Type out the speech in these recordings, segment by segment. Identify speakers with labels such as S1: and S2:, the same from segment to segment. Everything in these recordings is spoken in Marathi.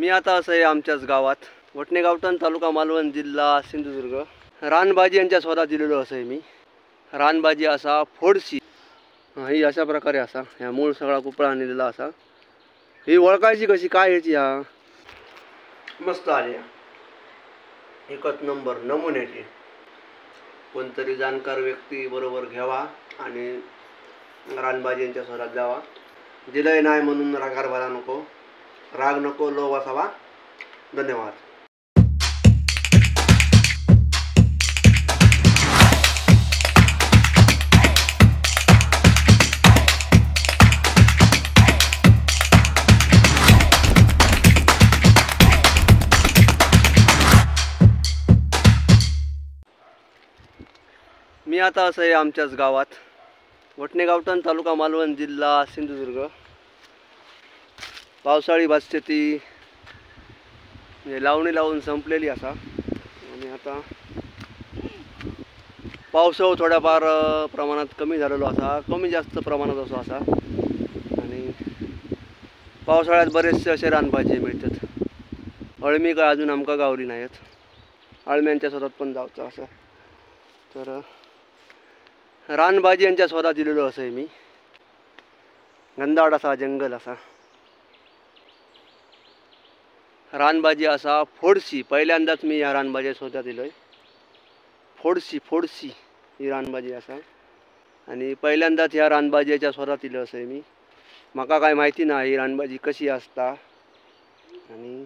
S1: मी आता असं आहे आमच्याच गावात वटणे गावठण तालुका मालवण जिल्हा सिंधुदुर्ग रानबाजी यांच्या स्वतः दिलेलो असं आहे मी रानबाजी असा फोडशी ही अशा प्रकारे असा ह्या मूळ सगळा कुपळा आणलेला असा ही ओळखायची कशी काय याची हा मस्त आली एकच नंबर नमुन्याची कोणतरी जाणकार व्यक्ती बरोबर घ्यावा आणि रानबाजी यांच्या स्वतः जावा दिलंय नाही म्हणून रागार भरा नको राग नको लोभ असावा धन्यवाद मी आता असं आहे आमच्याच गावात वटणे गावठण तालुका मालवण जिल्हा सिंधुदुर्ग पावसाळी भातशेती लावणी लावून संपलेली असा आणि आता पावसाळा थोड्याफार प्रमाणात कमी झालेलो असा कमी जास्त प्रमाणात असो असा आणि पावसाळ्यात बरेचसे असे रानभाजी मिळतात अळमी काय अजून आमका गावली नाहीत अळम्यांच्या स्वतःत पण जावचं असं तर रानबाजी यांच्या स्वतः दिलेलो असं आहे मी घनदाट असा जंगल असा रानबाजी असा फोडशी पहिल्यांदाच मी या रानबाजी स्वतः दिलोय फोडशी ही रानबाजी असा आणि पहिल्यांदाच या रानबाजीच्या स्वतः दिलं असं आहे मी माका काय माहिती नाही ही रानबाजी कशी असता आणि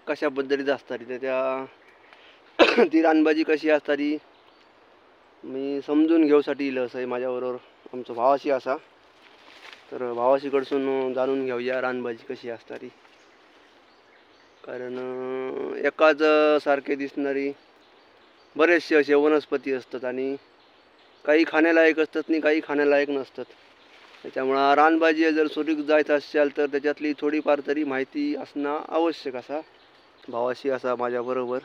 S1: कशा पद्धतीत असता त्या ती रानबाजी कशी असता ती मी समजून घेऊसाठी इलं असं आहे माझ्याबरोबर आमचं भावाशी असा तर भावाशीकडसून जाणून घेऊया रानबाजी कशी असता ती कारण एकाच सारखे दिसणारी बरेचसे असे वनस्पती असतात आणि काही खाण्यालायक असतात आणि काही खाण्यालायक नसतात त्याच्यामुळं रानबाजी जर सुरीक जायचं असेल तर त्याच्यातली थोडीफार तरी माहिती असणं आवश्यक असा भावाशी असा माझ्याबरोबर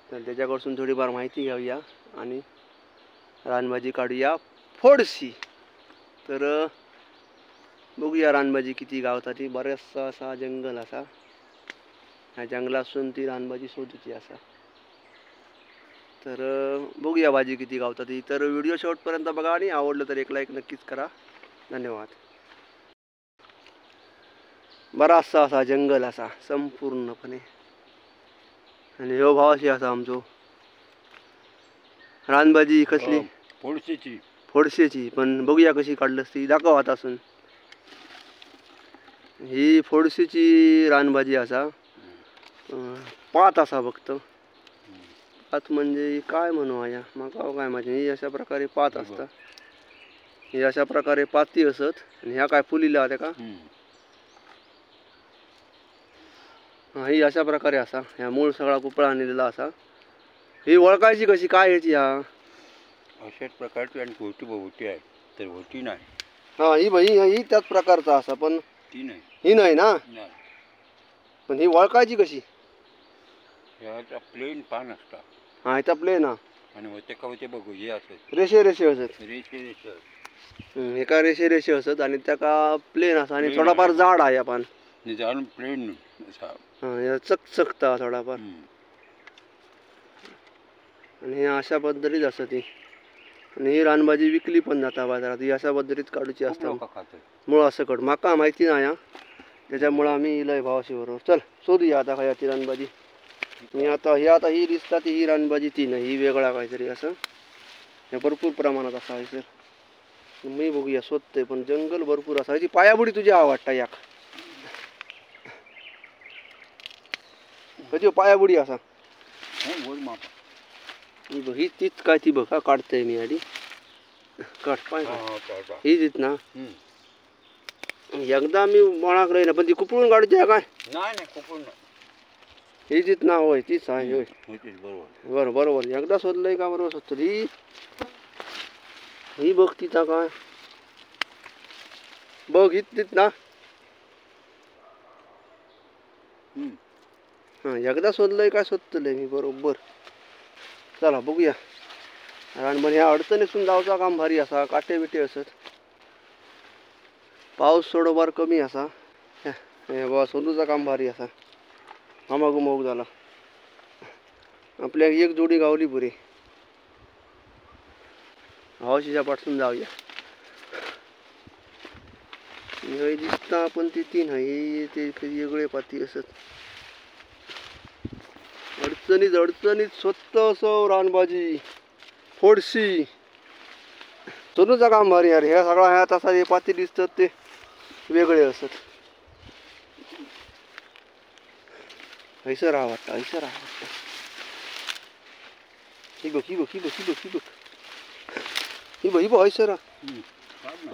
S1: तर त्याच्याकडसून थोडीफार माहिती घेऊया आणि रानबाजी काढूया फोडशी तर बघूया रानबाजी किती गावता ती बराचसा असा जंगल असा ह्या जंगलातून ती रानबाजी शोधूची असा तर बघूया भाजी किती गावता ती तर व्हिडिओ शेवटपर्यंत बघा आणि आवडलं तर एक लाईक नक्कीच करा धन्यवाद बराचसा असा जंगल असा संपूर्णपणे आणि ह्यो भावाशी असा आमचो रानबाजी कसली फोडशेची पण बघूया कशी काढलंस ती दाखव आता असून ही फोडशीची रानबाजी असा पात असा फक्त पात म्हणजे काय म्हणू आया माका काय माहिती ही अशा प्रकारे पात असता ही अशा प्रकारे पाती असत आणि ह्या काय फुलीला होत्या का ही अशा प्रकारे असा ह्या मूळ सगळा कुपळा आणलेला असा ही ओळखायची कशी काय याची हा
S2: अशाच प्रकारची आणि भोवती आहे तर भोवती नाही
S1: हा ही बाई ही त्याच प्रकारचा असा पण
S2: ती नाही
S1: ही नाही ना पण ही ओळखायची कशी
S2: ह्याचा प्लेन पान असता
S1: हा ह्याचा प्लेन हा
S2: आणि होते का होते बघू हे असत
S1: रेषे असत
S2: रेषे
S1: एका रेषे असत आणि त्या का प्लेन असा आणि थोडाफार जाड आहे आपण
S2: जाणून प्लेन असा
S1: चकचकता थोडाफार आणि हे अशा पद्धतीत असतं ती आणि ही रानबाजी विकली पण जाता बाजारात ही अशा पद्धतीत काढूची असतात मुळं असं कड माका माहिती नाही हा त्याच्यामुळं आम्ही इलय भावाशी बरोबर चल शोधूया आता काय ती रानबाजी मी आता ही दिसता ती ही रानबाजी ती नाही ही वेगळा काहीतरी असं हे भरपूर प्रमाणात असा आहे सर मी बघूया शोधते पण जंगल भरपूर असा ती पायाबुडी तुझी आवडता याक कधी पायाबुडी असा ही तीच काय ती बघा काढते मी आधी काढ पाय ही तीच ना एकदा मी मळाक राही ना पण ती कुपळून काढते काय
S2: नाही कुपळून
S1: ही तीच ना होय तीच आहे होय
S2: बरोबर
S1: बरोबर एकदा शोधलंय का बरोबर शोधतो ही बघ तिचा काय बघ ही तीच ना हां एकदा शोधलंय काय शोधतलंय मी बरोबर चला बघूया रानबाजी ह्या अडचणीतून जावचा काम भारी असा काटे बिटे असत पाऊस थोडंफार कमी असा हे बा सोनूचा काम भारी असा मामागुमाग झाला. आपल्या एक जोडी गावली पुरे. हवाशीच्या पाठसून जाऊया. हे दिसता पण ते तीन आहे ते वेगळे पाती असत. अडचणीत अडचणीत स्वतः असं रानबाजी फोडशी सोनूचं काम भारी यार. ह्या सगळा ह्या तसा हे पाती दिसतात ते वेगळे असत. ऐसं राहा वाटतं ऐसं राहा वाटतं. ही बघ ही बघ ही बघ ही बघ ही बघ ही बघ ही बघ ऐसर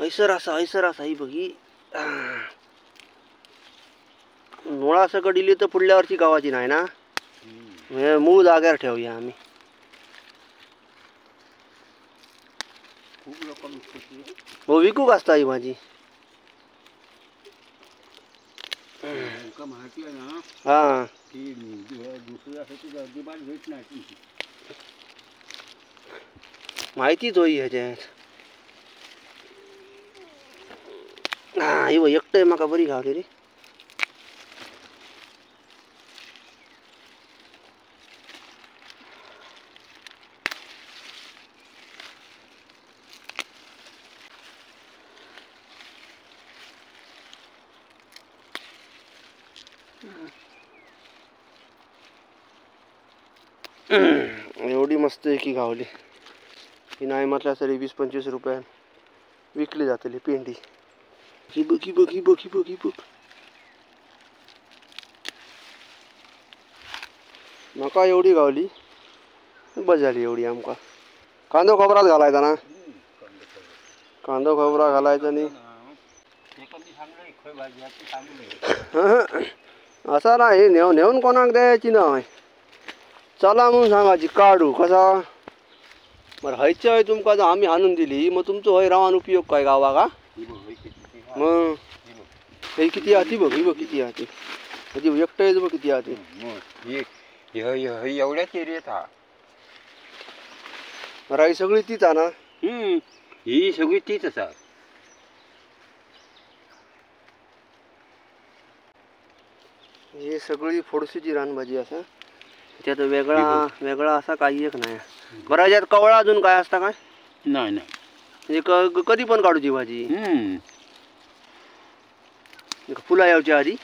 S1: ऐसर असा ऐसर असा ही बघ ही मुळा सकट दिली तर पुढल्या वर्षी गावाची नाही ना. मूळ जाग्यावर ठेवूया आम्ही.
S2: खूप लोक
S1: हो विकूक असता ही भाजी.
S2: माहिती आहे ना
S1: हा
S2: की दुसऱ्यासाठी अजिबात भेट नाही.
S1: माहितीच होई ह्याच्यात. हा ही बघ एकटं माका बरी गावली रे. एवढी मस्त आहे की गावली. ही नाही म्हटलं तरी 20-25 रुपयात विकली जातली पेंडी. ही बघ ही बघ ही बघ ही बघ ही बघ. नका एवढी गावली बस झाली एवढी आमका. कांदो खोबरात घालायचा ना. कांदो खोबरा घालायचा आणि असा नाही नेऊन कोणाक द्यायची नाही. चला म्हणून सांगायची काढू कसा. बरं हायच्या हय तुमका जर आम्ही आणून दिली मग तुमचं हय रावान उपयोग काय गावा का. मग हे किती आती बघ ही बघ किती आती. म्हणजे एकटंच बघ किती आती.
S2: एवढ्याच एरियात हा.
S1: राई सगळी तीच आहे ना.
S2: ही सगळी तीच असा.
S1: ही सगळी फोडशीची रानभाजी असा. त्यात वेगळा वेगळा असा काही एक नाही. बरं याच्यात कवळा अजून काय असता काय.
S2: नाही
S1: म्हणजे कधी पण काढूची भाजी. फुला यावच्या आधी.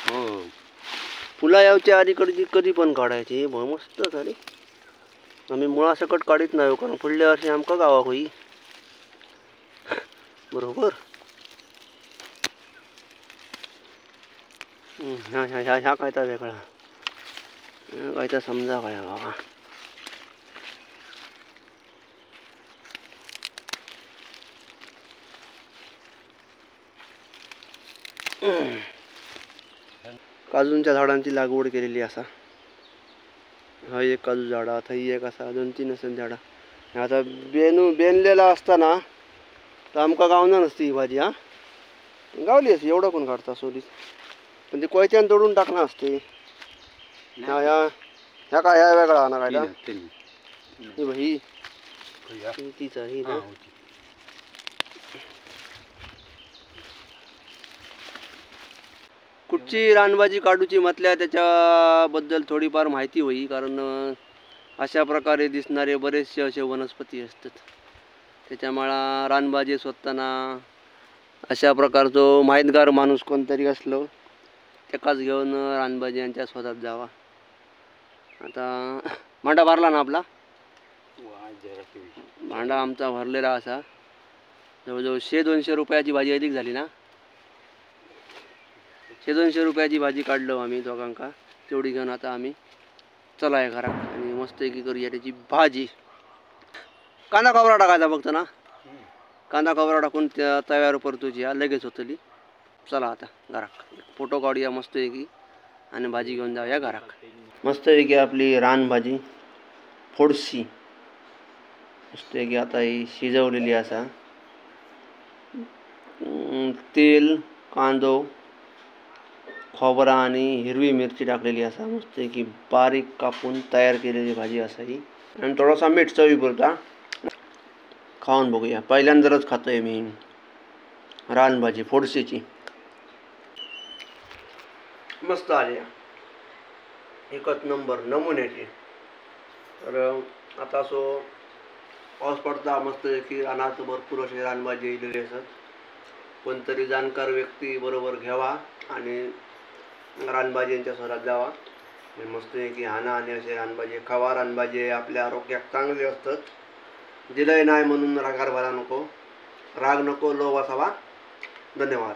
S2: हो
S1: फुला यावच्या आधी कधी पण काढायची. मस्त झाली. आम्ही मुळासकट काढीत नाही कारण पुढल्या वर्षी आमका गावाक होई. बरोबर. ह्या ह्या ह्या ह्या काय तर वेगळा काय तर समजा काय बाबा. काजूंच्या झाडांची लागवड केलेली असा. हा एक काजू झाड आता ही एक असा 2-3 असेल झाडा. आता बेनलेला असताना तर आमका गावना नसती ही भाजी. हा गावली असती एवढं कोण काढता सोडीत. पण ते कोयत्यान तोडून टाकणं असते. ह्या ह्या ह्या काय ह्या वेगळा ना काय ही भाई तीच आहे ना. कुठची रानभाजी काढूची म्हटल्या त्याच्याबद्दल थोडीफार माहिती होई. कारण अशा प्रकारे दिसणारे बरेचसे असे वनस्पती असतात. त्याच्यामुळे रानभाजी स्वतःना अशा प्रकारचो माहितगार माणूस कोणतरी असलो त्याकाच घेऊन रानभाजी यांच्या स्वतःत जावा. आता भांडा भरला ना आपला. भांडा आमचा भरलेला असा. जवळजवळ 100-200 रुपयाची भाजी अधिक झाली ना. 100-200 रुपयाची भाजी काढलो आम्ही दोघांका. तेवढी घेऊन आता आम्ही चलाय घरात आणि मस्त एकी करूया त्याची भाजी. कांदा खोबरा टाकायचा फक्त ना. कांदा खोबरा टाकून त्या तव्यावर परतूची लगेच होतली. चला आता घरात फोटो काढूया मस्त एकी आणि भाजी घेऊन जाऊया घरात. मस्त एकी आपली रानभाजी फोडशी मस्त एकी आता ही शिजवलेली असा. तेल कांदो खोबरा आणि हिरवी मिरची टाकलेली असा. मस्त की बारीक कापून तयार केलेली भाजी असा ही. आणि थोडासा मीठ चवीपुरता. खाऊन बघूया. पहिल्यांदाच खातोय मी रानभाजी फोडशीची. मस्त आली, एकच नंबर नमुन्याची. तर आता असो पाऊस पडता मस्त की रानात भरपूर असे रानभाजी येलेले असत. कोणतरी जाणकार व्यक्ती बरोबर घ्यावा आणि रानभाजींच्या स्वरात जावा आणि मस्त की हाना आणि असे रानभाजी खावा. रानभाजी आपल्या आरोग्यात चांगले असतात. दिलंय नाही म्हणून रागार भरा नको, राग नको, लोभ असावा. धन्यवाद.